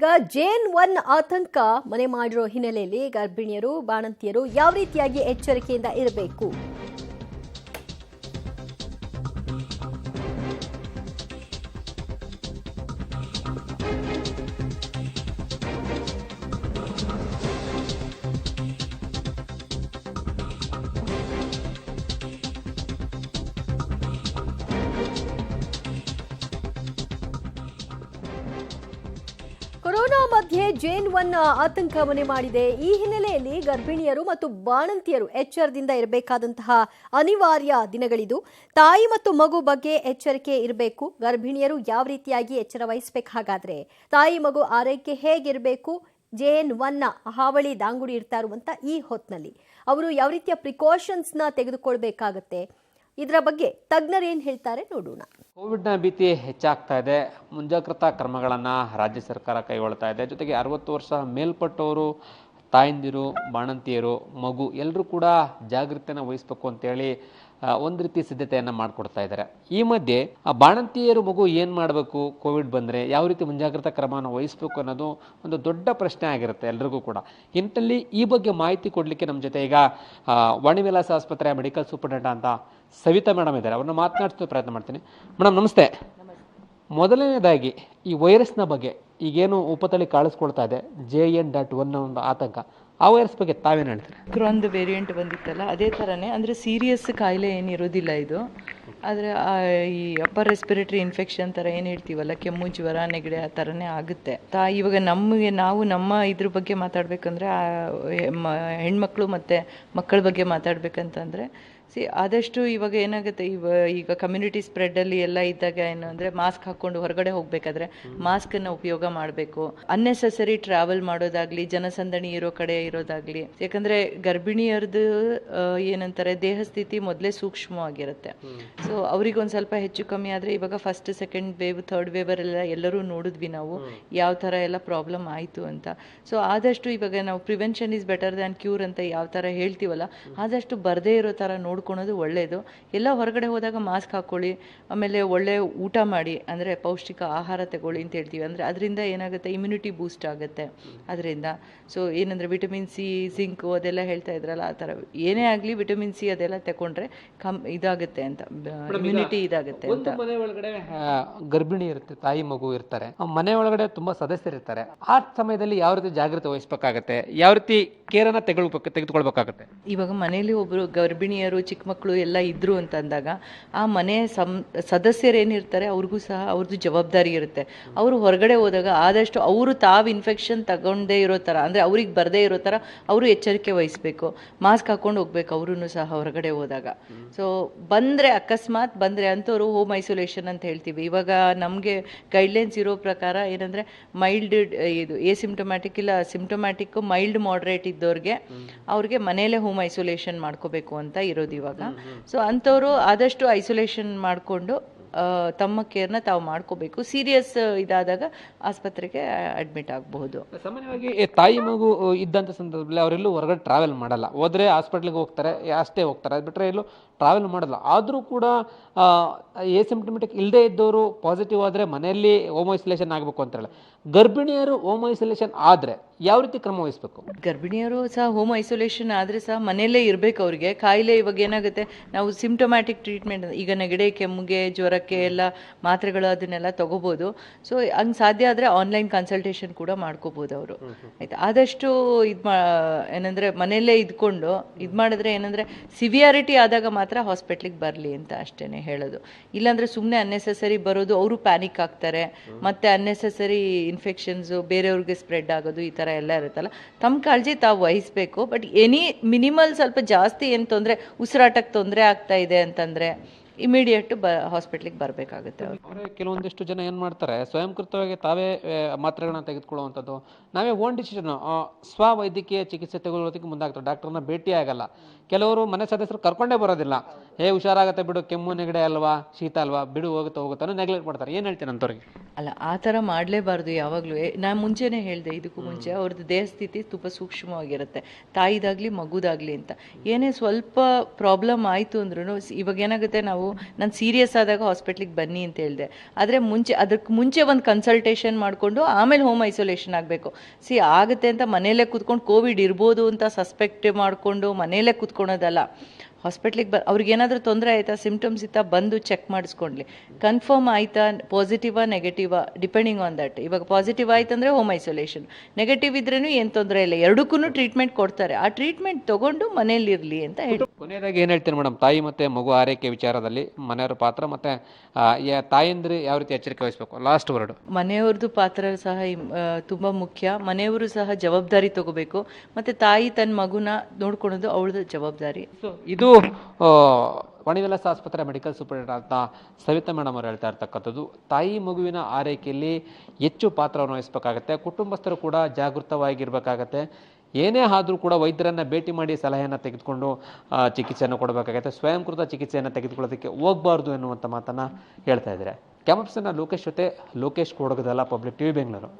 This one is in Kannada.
ಈಗ JN1 ಆತಂಕ ಮನೆ ಮಾಡಿರೋ ಹಿನ್ನೆಲೆಯಲ್ಲಿ ಗರ್ಭಿಣಿಯರು ಬಾಣಂತಿಯರು ಯಾವ ರೀತಿಯಾಗಿ ಎಚ್ಚರಿಕೆಯಿಂದ ಇರಬೇಕು? ಕೊರೋನಾ ಮಧ್ಯೆ JN1 ಆತಂಕ ಮನೆ ಮಾಡಿದೆ. ಈ ಹಿನ್ನೆಲೆಯಲ್ಲಿ ಗರ್ಭಿಣಿಯರು ಮತ್ತು ಬಾಣಂತಿಯರು ಎಚ್ಚರದಿಂದ ಇರಬೇಕಾದಂತಹ ಅನಿವಾರ್ಯ ದಿನಗಳಿದು. ತಾಯಿ ಮತ್ತು ಮಗು ಬಗ್ಗೆ ಎಚ್ಚರಿಕೆ ಇರಬೇಕು. ಗರ್ಭಿಣಿಯರು ಯಾವ ರೀತಿಯಾಗಿ ಎಚ್ಚರ ವಹಿಸಬೇಕು? ಹಾಗಾದ್ರೆ ತಾಯಿ ಮಗು ಆರೈಕೆ ಹೇಗಿರಬೇಕು? JN1 ಹಾವಳಿ ದಾಂಗುಡಿ ಇರ್ತಾ ಇರುವಂತ ಈ ಹೊತ್ನಲ್ಲಿ ಅವರು ಯಾವ ರೀತಿಯ ಪ್ರಿಕಾಷನ್ಸ್ನ ತೆಗೆದುಕೊಳ್ಬೇಕಾಗತ್ತೆ? ಇದರ ಬಗ್ಗೆ ತಜ್ಞರು ಏನ್ ಹೇಳ್ತಾರೆ ನೋಡೋಣ. ಕೋವಿಡ್ನ ಭೀತಿ ಹೆಚ್ಚಾಗ್ತಾ ಇದೆ. ಮುಂಜಾಗ್ರತಾ ಕ್ರಮಗಳನ್ನು ರಾಜ್ಯ ಸರ್ಕಾರ ಕೈಗೊಳ್ತಾ ಇದೆ. ಜೊತೆಗೆ 60 ವರ್ಷ ಮೇಲ್ಪಟ್ಟವರು, ತಾಯಂದಿರು, ಬಾಣಂತಿಯರು, ಮಗು ಎಲ್ಲರೂ ಕೂಡ ಜಾಗೃತಿಯನ್ನು ವಹಿಸಬೇಕು ಅಂತೇಳಿ ಒಂದು ರೀತಿ ಸಿದ್ಧತೆಯನ್ನು ಮಾಡಿಕೊಡ್ತಾ ಇದ್ದಾರೆ. ಈ ಮಧ್ಯೆ ಬಾಣಂತಿಯರು, ಮಗು ಏನು ಮಾಡಬೇಕು, ಕೋವಿಡ್ ಬಂದರೆ ಯಾವ ರೀತಿ ಮುಂಜಾಗ್ರತಾ ಕ್ರಮವನ್ನು ವಹಿಸಬೇಕು ಅನ್ನೋದು ಒಂದು ದೊಡ್ಡ ಪ್ರಶ್ನೆ ಆಗಿರುತ್ತೆ ಎಲ್ರಿಗೂ ಕೂಡ. ಇಂಥಲ್ಲಿ ಈ ಬಗ್ಗೆ ಮಾಹಿತಿ ಕೊಡಲಿಕ್ಕೆ ನಮ್ಮ ಜೊತೆ ಈಗ ವಾಣಿವಿಲಾಸ ಆಸ್ಪತ್ರೆಯ ಮೆಡಿಕಲ್ ಸೂಪರಿಂಟೆಂಡೆಂಟ್ ಅಂತ ಸವಿತಾ ಮೇಡಮ್ ಇದ್ದಾರೆ. ಅವ್ರನ್ನ ಮಾತನಾಡಿಸೋ ಪ್ರಯತ್ನ ಮಾಡ್ತೀನಿ. ಮೇಡಮ್ ನಮಸ್ತೆ. ಮೊದಲನೇದಾಗಿ ಈ ವೈರಸ್ನ ಬಗ್ಗೆ ಈಗೇನು ಉಪತಳಿ ಕಾಣಿಸ್ಕೊಳ್ತಾ ಇದೆ JN.1 ಒಂದು ಆತಂಕ, ಆ ವೈರಸ್ ಬಗ್ಗೆ ತಾವೇನು ಹೇಳ್ತೀರಿ? ಕ್ರಾನ್ದು ವೇರಿಯಂಟ್ ಬಂದಿತ್ತಲ್ಲ, ಅದೇ ಥರನೇ, ಅಂದರೆ ಸೀರಿಯಸ್ ಕಾಯಿಲೆ ಏನಿರೋದಿಲ್ಲ ಇದು. ಆದರೆ ಈ ಅಪ್ಪರ್ ರೆಸ್ಪಿರೇಟರಿ ಇನ್ಫೆಕ್ಷನ್ ಥರ ಏನು ಹೇಳ್ತೀವಲ್ಲ, ಕೆಮ್ಮು, ಜ್ವರ, ನೆಗಡಿ ಆ ಥರನೇ ಆಗುತ್ತೆ. ಇವಾಗ ನಾವು ನಮ್ಮ ಇದ್ರ ಬಗ್ಗೆ ಮಾತಾಡಬೇಕಂದ್ರೆ ಹೆಣ್ಮಕ್ಳು ಮತ್ತು ಮಕ್ಕಳ ಬಗ್ಗೆ ಮಾತಾಡಬೇಕಂತಂದರೆ ಆದಷ್ಟು ಇವಾಗ ಏನಾಗುತ್ತೆ, ಈಗ ಕಮ್ಯುನಿಟಿ ಸ್ಪ್ರೆಡ್ಡಲ್ಲಿ ಎಲ್ಲ ಇದ್ದಾಗ ಏನು ಅಂದರೆ ಮಾಸ್ಕ್ ಹಾಕ್ಕೊಂಡು ಹೊರಗಡೆ ಹೋಗಬೇಕಾದ್ರೆ ಮಾಸ್ಕನ್ನು ಉಪಯೋಗ ಮಾಡಬೇಕು. ಅನ್ನೆಸೆಸರಿ ಟ್ರಾವೆಲ್ ಮಾಡೋದಾಗಲಿ, ಜನಸಂದಣಿ ಇರೋ ಕಡೆ ಇರೋದಾಗಲಿ. ಯಾಕಂದರೆ ಗರ್ಭಿಣಿಯರದು ಏನಂತಾರೆ, ದೇಹ ಸ್ಥಿತಿ ಮೊದಲೇ ಸೂಕ್ಷ್ಮವಾಗಿರುತ್ತೆ. ಸೊ ಅವ್ರಿಗೊಂದು ಸ್ವಲ್ಪ ಹೆಚ್ಚು ಕಮ್ಮಿ ಆದರೆ, ಇವಾಗ ಫಸ್ಟ್, ಸೆಕೆಂಡ್ ವೇವ್, ಥರ್ಡ್ ವೇವರೆಲ್ಲ ಎಲ್ಲರೂ ನೋಡಿದ್ವಿ ನಾವು ಯಾವ ಥರ ಎಲ್ಲ ಪ್ರಾಬ್ಲಮ್ ಆಯಿತು ಅಂತ. ಸೊ ಆದಷ್ಟು ಇವಾಗ ನಾವು prevention is better than cure ಅಂತ ಯಾವ ಥರ ಹೇಳ್ತೀವಲ್ಲ, ಆದಷ್ಟು ಬರದೇ ಇರೋ ಥರ ನೋಡ್ಕೊಳೋದು ಒಳ್ಳೆಯದು. ಎಲ್ಲ ಹೊರಗಡೆ ಹೋದಾಗ ಮಾಸ್ಕ್ ಹಾಕ್ಕೊಳ್ಳಿ, ಆಮೇಲೆ ಒಳ್ಳೆ ಊಟ ಮಾಡಿ, ಅಂದರೆ ಪೌಷ್ಟಿಕ ಆಹಾರ ತಗೊಳ್ಳಿ ಅಂತ ಹೇಳ್ತೀವಿ. ಅಂದರೆ ಅದರಿಂದ ಏನಾಗುತ್ತೆ, ಇಮ್ಯುನಿಟಿ ಬೂಸ್ಟ್ ಆಗುತ್ತೆ ಅದರಿಂದ. ಸೊ ಏನಂದರೆ ವಿಟಮಿನ್ ಸಿ, ಜಿಂಕು ಅದೆಲ್ಲ ಹೇಳ್ತಾ ಇದ್ರಲ್ಲ, ಆ ಥರ ಏನೇ ಆಗಲಿ ವಿಟಮಿನ್ ಸಿ ಅದೆಲ್ಲ ತಗೊಂಡ್ರೆ ಇದಾಗುತ್ತೆ ಅಂತ, ಇಮ್ಯುನಿಟಿ ಇದಾಗುತ್ತೆ ಅಂತ. ಮನೆ ಒಳಗಡೆ ಗರ್ಭಿಣಿ ಇರುತ್ತೆ, ತಾಯಿ ಮಗು ಇರ್ತಾರೆ, ಮನೆ ಒಳಗಡೆ ತುಂಬಾ ಸದಸ್ಯರು ಇರ್ತಾರೆ. ಆ ಸಮಯದಲ್ಲಿ ಯಾವ ರೀತಿ ಜಾಗೃತಿ ವಹಿಸಬೇಕಾಗತ್ತೆ, ಯಾವ ರೀತಿ ಕೇರನ್ನ ತೆಗೆದುಕೊಳ್ಬೇಕಾಗತ್ತೆ? ಇವಾಗ ಮನೇಲಿ ಒಬ್ರು ಗರ್ಭಿಣಿಯರು, ಚಿಕ್ಕ ಮಕ್ಕಳು ಎಲ್ಲ ಇದ್ರು ಅಂತ ಅಂದಾಗ, ಆ ಮನೆ ಸದಸ್ಯರು ಏನಿರ್ತಾರೆ ಅವ್ರಿಗೂ ಸಹ ಅವ್ರದ್ದು ಜವಾಬ್ದಾರಿ ಇರುತ್ತೆ. ಅವರು ಹೊರಗಡೆ ಹೋದಾಗ ಆದಷ್ಟು ಅವರು ಇನ್ಫೆಕ್ಷನ್ ತಗೊಂಡೇ ಇರೋ ಥರ, ಅಂದರೆ ಅವ್ರಿಗೆ ಬರದೇ ಇರೋ ಥರ ಅವರು ಎಚ್ಚರಿಕೆ ವಹಿಸಬೇಕು. ಮಾಸ್ಕ್ ಹಾಕೊಂಡು ಹೋಗ್ಬೇಕು ಅವರು ಸಹ ಹೊರಗಡೆ ಹೋದಾಗ. ಸೊ ಅಕಸ್ಮಾತ್ ಬಂದರೆ ಅಂಥವ್ರು ಹೋಮ್ ಐಸೋಲೇಷನ್ ಅಂತ ಹೇಳ್ತೀವಿ. ಇವಾಗ ನಮಗೆ ಗೈಡ್ಲೈನ್ಸ್ ಇರೋ ಪ್ರಕಾರ ಏನಂದರೆ, ಮೈಲ್ಡ್ ಇದು ಎಸಿಂಪ್ಟೊಮ್ಯಾಟಿಕ್ ಇಲ್ಲ ಸಿಂಪ್ಟೊಮ್ಯಾಟಿಕ್, ಮೈಲ್ಡ್ ಮಾಡ್ರೇಟ್ ಇದ್ದವ್ರಿಗೆ ಅವ್ರಿಗೆ ಮನೆಯಲ್ಲೇ ಹೋಮ್ ಐಸೋಲೇಷನ್ ಮಾಡ್ಕೋಬೇಕು ಅಂತ ಇರೋದು ಇವಾಗ. ಸೊ ಅಂಥವ್ರು ಆದಷ್ಟು ಐಸೋಲೇಷನ್ ಮಾಡಿಕೊಂಡು ತಮ್ಮ ಕೇರ್ನ ತಾವು ಮಾಡ್ಕೋಬೇಕು. ಸೀರಿಯಸ್ ಇದಾದಾಗ ಆಸ್ಪತ್ರೆಗೆ ಅಡ್ಮಿಟ್ ಆಗಬಹುದು. ಸಾಮಾನ್ಯವಾಗಿ ತಾಯಿ ಮಗು ಇದ್ದಂಥ ಸಂದರ್ಭದಲ್ಲಿ ಅವರೆಲ್ಲೂ ಹೊರಗಡೆ ಟ್ರಾವೆಲ್ ಮಾಡಲ್ಲ. ಹೋದ್ರೆ ಹಾಸ್ಪಿಟ್ಲಿಗೆ ಹೋಗ್ತಾರೆ, ಅಷ್ಟೇ ಹೋಗ್ತಾರೆ, ಅದು ಬಿಟ್ಟರೆ ಎಲ್ಲೂ ಟ್ರಾವೆಲ್ ಮಾಡಲ್ಲ. ಆದರೂ ಕೂಡ ಎಸಿಂಪ್ಟಮೆಟಿಕ್ ಇಲ್ಲದೆ ಇದ್ದವರು ಪಾಸಿಟಿವ್ ಆದರೆ ಮನೆಯಲ್ಲಿ ಹೋಮ್ ಐಸೋಲೇಷನ್ ಆಗಬೇಕು ಅಂತ ಹೇಳಿ, ಗರ್ಭಿಣಿಯರು ಹೋಮ್ ಐಸೋಲೇಷನ್ ಆದರೆ ಯಾವ ರೀತಿ ಕ್ರಮ ವಹಿಸಬೇಕು? ಗರ್ಭಿಣಿಯರು ಸಹ ಹೋಮ್ ಐಸೋಲೇಷನ್ ಆದರೆ ಸಹ ಮನೆಯಲ್ಲೇ ಇರಬೇಕು. ಅವ್ರಿಗೆ ಕಾಯಿಲೆ ಇವಾಗ ಏನಾಗುತ್ತೆ, ನಾವು ಸಿಂಪ್ಟೊಮ್ಯಾಟಿಕ್ ಟ್ರೀಟ್ಮೆಂಟ್, ಈಗ ನೆಗಡಿ, ಕೆಮ್ಮಿಗೆ, ಜ್ವರಕ್ಕೆ ಎಲ್ಲ ಮಾತ್ರೆಗಳು ಅದನ್ನೆಲ್ಲ ತಗೋಬೋದು. ಸೊ ಹಂಗೆ ಸಾಧ್ಯ ಆದರೆ ಆನ್ಲೈನ್ ಕನ್ಸಲ್ಟೇಷನ್ ಕೂಡ ಮಾಡ್ಕೋಬೋದು ಅವರು. ಆಯ್ತು, ಆದಷ್ಟು ಏನಂದರೆ ಮನೆಯಲ್ಲೇ ಇದ್ಕೊಂಡು ಮಾಡಿದ್ರೆ ಏನಂದರೆ, ಸಿವಿಯಾರಿಟಿ ಆದಾಗ ಮಾತ್ರ ಹಾಸ್ಪಿಟ್ಲಿಗೆ ಬರಲಿ ಅಂತ ಅಷ್ಟೇ ಹೇಳೋದು. ಇಲ್ಲಾಂದರೆ ಸುಮ್ಮನೆ ಅನ್ನೆಸೆಸರಿ ಬರೋದು, ಅವರು ಪ್ಯಾನಿಕ್ ಆಗ್ತಾರೆ, ಮತ್ತು ಅನ್ನೆಸೆಸರಿ ಇನ್ಫೆಕ್ಷನ್ಸು ಬೇರೆಯವ್ರಿಗೆ ಸ್ಪ್ರೆಡ್ ಆಗೋದು, ಈ ಥರ ಎಲ್ಲ ಇರುತ್ತಲ್ಲ. ತಮ್ಮ ಕಾಳಜಿ ತಾವು ವಹಿಸಬೇಕು. ಬಟ್ ಮಿನಿಮಲ್ ಸ್ವಲ್ಪ ಜಾಸ್ತಿ ಏನು ತೊಂದರೆ, ಉಸಿರಾಟಕ್ಕೆ ತೊಂದರೆ ಆಗ್ತಾ ಇದೆ ಅಂತಂದರೆ ಇಮಿಡಿಯೇಟ್ ಹಾಸ್ಪಿಟ್ಲಿಗೆ ಬರಬೇಕಾಗುತ್ತೆ. ಕೆಲವೊಂದಿಷ್ಟು ಜನ ಏನು ಮಾಡ್ತಾರೆ, ಸ್ವಯಂಕೃತವಾಗಿ ತಾವೇ ಮಾತ್ರೆಗಳನ್ನ ತೆಗೆದುಕೊಳ್ಳುವಂಥದ್ದು, ನಾವೇ ಓನ್ ಡಿಸಿಷನ್ ಸ್ವವೈದ್ಯಕೀಯ ಚಿಕಿತ್ಸೆ ತೆಗೆದುಕೊಳ್ಳೋದಕ್ಕೆ ಮುಂದಾಗ್ತಾರೆ. ಡಾಕ್ಟರ್ನ ಭೇಟಿ ಆಗಲ್ಲ. ಕೆಲವರು ಮನೆ ಸದಸ್ಯರು ಕರ್ಕೊಂಡೇ ಬರೋದಿಲ್ಲ. ಹುಷಾರಾಗತ್ತೆ ಬಿಡು, ಕೆಮ್ಮು ನೆಗಡಿ ಅಲ್ವಾ, ಶೀತ ಅಲ್ವಾ, ಬಿಡು ಹೋಗುತ್ತೋ ನೆಗ್ಲೆಕ್ಟ್ ಮಾಡ್ತಾರೆ. ಏನು ಹೇಳ್ತೀನಿ ಅಂಥವ್ರಿಗೆ? ಅಲ್ಲ, ಆ ಥರ ಮಾಡಲೇಬಾರ್ದು ಯಾವಾಗಲೂ. ನಾನು ಮುಂಚೆನೇ ಹೇಳಿದೆ, ಇದಕ್ಕೂ ಮುಂಚೆ ಅವ್ರದ್ದು ದೇಹ ಸ್ಥಿತಿ ತುಂಬ ಸೂಕ್ಷ್ಮವಾಗಿರುತ್ತೆ, ತಾಯಿದಾಗಲಿ ಮಗುದಾಗಲಿ ಅಂತ. ಏನೇ ಸ್ವಲ್ಪ ಪ್ರಾಬ್ಲಮ್ ಆಯಿತು ಅಂದ್ರೂ, ಇವಾಗ ಏನಾಗುತ್ತೆ, ನಾವು ನಾನು ಸೀರಿಯಸ್ ಆದಾಗ ಹಾಸ್ಪಿಟ್ಲಿಗೆ ಬನ್ನಿ ಅಂತ ಹೇಳಿದೆ. ಆದರೆ ಅದಕ್ಕೆ ಮುಂಚೆ ಒಂದು ಕನ್ಸಲ್ಟೇಷನ್ ಮಾಡಿಕೊಂಡು ಆಮೇಲೆ ಹೋಮ್ ಐಸೋಲೇಷನ್ ಆಗಬೇಕು. ಆಗುತ್ತೆ ಅಂತ ಮನೆಯಲ್ಲೇ ಕೂತ್ಕೊಂಡು ಕೋವಿಡ್ ಇರ್ಬೋದು ಅಂತ ಸಸ್ಪೆಕ್ಟ್ ಮಾಡಿಕೊಂಡು ಮನೆಯಲ್ಲೇ ಕೂತ್ಕೊಳೋದಲ್ಲ. ಹಾಸ್ಪಿಟ್ಲಿಗೆ ಅವ್ರಿಗೇನಾದರೂ ತೊಂದರೆ ಆಯಿತಾ, ಸಿಮ್ಟಮ್ಸ್ ಇತ್ತಾ, ಬಂದು ಚೆಕ್ ಮಾಡಿಸ್ಕೊಂಡ್ಲಿ. ಕನ್ಫರ್ಮ್ ಆಯಿತಾ, ಪಾಸಿಟಿವಾ ನೆಗೆಟಿವಾ ಡಿಪೆಂಡಿಂಗ್ ಆನ್ ದಟ್. ಇವಾಗ ಪಾಸಿಟಿವ್ ಆಯ್ತಂದರೆ ಹೋಮ್ ಐಸೋಲೇಷನ್, ನೆಗೆಟಿವ್ ಇದ್ರೂ ಏನು ತೊಂದರೆ ಇಲ್ಲ, ಎರಡಕ್ಕೂ ಟ್ರೀಟ್ಮೆಂಟ್ ಕೊಡ್ತಾರೆ. ಆ ಟ್ರೀಟ್ಮೆಂಟ್ ತೊಗೊಂಡು ಮನೇಲಿರಲಿ ಅಂತ ಹೇಳಿ. ಕೊನೆಯದಾಗಿ ಏನು ಹೇಳ್ತೀನಿ ಮೇಡಮ್, ತಾಯಿ ಮತ್ತು ಮಗು ಆರೈಕೆ ವಿಚಾರದಲ್ಲಿ ಮನೆಯವರ ಪಾತ್ರ ಮತ್ತು ತಾಯಂದಿರು ಯಾವ ರೀತಿ ಎಚ್ಚರಿಕೆ ವಹಿಸಬೇಕು? Last word. ಮನೆಯವ್ರದ್ದು ಪಾತ್ರ ಸಹ ತುಂಬ ಮುಖ್ಯ. ಮನೆಯವರು ಸಹ ಜವಾಬ್ದಾರಿ ತಗೋಬೇಕು. ಮತ್ತು ತಾಯಿ ತನ್ನ ಮಗುನ ನೋಡ್ಕೊಳೋದು ಅವಳದ ಜವಾಬ್ದಾರಿ. ಇದು ವಾಣಿವಿಲಾಸ ಆಸ್ಪತ್ರೆ ಮೆಡಿಕಲ್ ಸೂಪರಿಂಟೆಂಡೆಂಟ್ ಸವಿತಾ ಮೇಡಮ್ ಅವರು ಹೇಳ್ತಾ ಇರ್ತಕ್ಕಂಥದ್ದು. ತಾಯಿ ಮಗುವಿನ ಆರೈಕೆಯಲ್ಲಿ ಹೆಚ್ಚು ಪಾತ್ರವನ್ನು ವಹಿಸಬೇಕಾಗತ್ತೆ. ಕುಟುಂಬಸ್ಥರು ಕೂಡ ಜಾಗೃತವಾಗಿರ್ಬೇಕಾಗತ್ತೆ. ಏನೇ ಆದರೂ ಕೂಡ ವೈದ್ಯರನ್ನು ಭೇಟಿ ಮಾಡಿ ಸಲಹೆಯನ್ನು ತೆಗೆದುಕೊಂಡು ಚಿಕಿತ್ಸೆಯನ್ನು ಕೊಡಬೇಕಾಗತ್ತೆ. ಸ್ವಯಂಕೃತ ಚಿಕಿತ್ಸೆಯನ್ನು ತೆಗೆದುಕೊಳ್ಳೋದಕ್ಕೆ ಹೋಗಬಾರ್ದು ಎನ್ನುವಂಥ ಮಾತನ್ನು ಹೇಳ್ತಾ ಇದ್ದಾರೆ. ಕ್ಯಾಮರಾ ಪರ್ಸನ್ ಲೋಕೇಶ್ ಜೊತೆ ಲೋಕೇಶ್ ಕೊಡಗದಲ್ಲ, ಪಬ್ಲಿಕ್ ಟಿವಿ ಬೆಂಗಳೂರು.